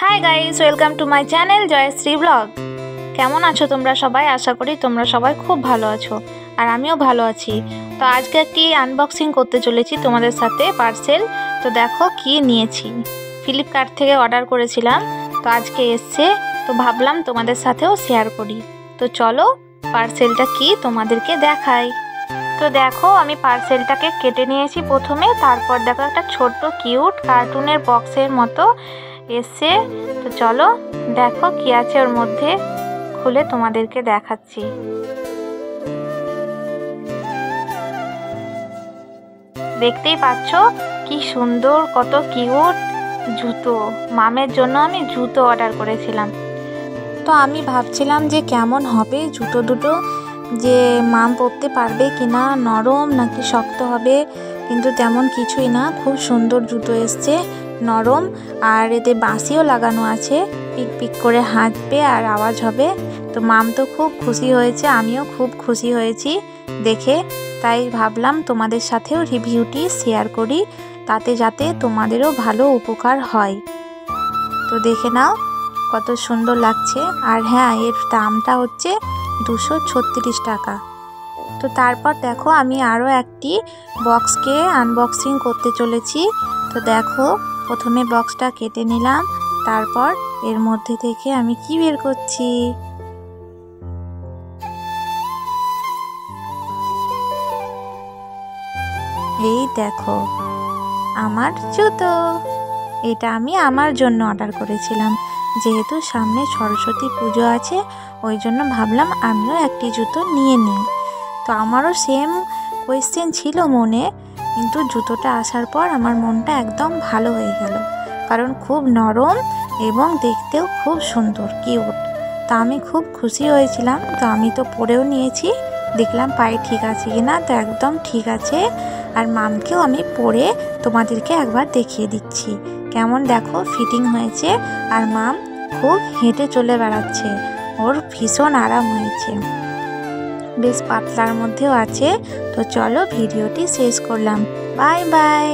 High guys, welcome to my channel Jayashree blog. কেমন আছো তোমরা সবাই? আশা করি তোমরা সবাই খুব ভালো আছো, আর আমিও ভালো আছি। তো আজকে একটি আনবক্সিং করতে চলেছি তোমাদের সাথে পার্সেল। তো দেখো কি নিয়েছি, ফ্লিপকার্ট থেকে অর্ডার করেছিলাম, তো আজকে এসছে। তো ভাবলাম তোমাদের সাথেও শেয়ার করি। তো চলো পার্সেলটা কি তোমাদেরকে দেখাই। তো দেখো আমি পার্সেলটাকে কেটে নিয়েছি প্রথমে, তারপর দেখো একটা ছোট্ট কিউট কার্টুনের বক্সের মতো এসছে। তো চলো দেখো কি আছে ওর মধ্যে, খুলে তোমাদেরকে দেখাচ্ছি। দেখতেই পাচ্ছ কি সুন্দর, কত কিউট জুতো। মামের জন্য আমি জুতো অর্ডার করেছিলাম। তো আমি ভাবছিলাম যে কেমন হবে জুতো দুটো, যে মাম পরতে পারবে কিনা, নরম নাকি শক্ত হবে, কিন্তু তেমন কিছুই না। খুব সুন্দর জুতো এসছে, নরম, আর এতে বাঁশিও লাগানো আছে, পিক পিক করে হাঁটবে আর আওয়াজ হবে। তো মাম তো খুব খুশি হয়েছে, আমিও খুব খুশি হয়েছি দেখে। তাই ভাবলাম তোমাদের সাথেও রিভিউটি শেয়ার করি, তাতে যাতে তোমাদেরও ভালো উপকার হয়। তো দেখে নাও কত সুন্দর লাগছে। আর হ্যাঁ, এর দামটা হচ্ছে 236 টাকা। তো তারপর দেখো আমি আরও একটি বক্সকে আনবক্সিং করতে চলেছি। তো দেখো প্রথমে বক্সটা কেটে নিলাম, তারপর এর মধ্যে থেকে আমি কি বের করছি। এই দেখো আমার জুতো। এটা আমি আমার জন্য অর্ডার করেছিলাম, যেহেতু সামনে সরস্বতী পুজো আছে, ওই জন্য ভাবলাম আমিও একটি জুতো নিয়ে নিই। তো আমারও সেম কোয়েশ্চেন ছিল মনে, কিন্তু জুতোটা আসার পর আমার মনটা একদম ভালো হয়ে গেল, কারণ খুব নরম এবং দেখতেও খুব সুন্দর কিউট। তা আমি খুব খুশি হয়েছিলাম। তো আমি তো পরেও নিয়েছি, দেখলাম পায়ে ঠিক আছে কিনা। তো একদম ঠিক আছে। আর মামকেও আমি পরে তোমাদেরকে একবার দেখিয়ে দিচ্ছি কেমন, দেখো ফিটিং হয়েছে। আর মাম খুব হেঁটে চলে বেড়াচ্ছে, ওর ভীষণ আরাম হয়েছে, বেশ পাতলার মধ্যেও আছে। তো চলো ভিডিওটি শেষ করলাম, বাই বাই।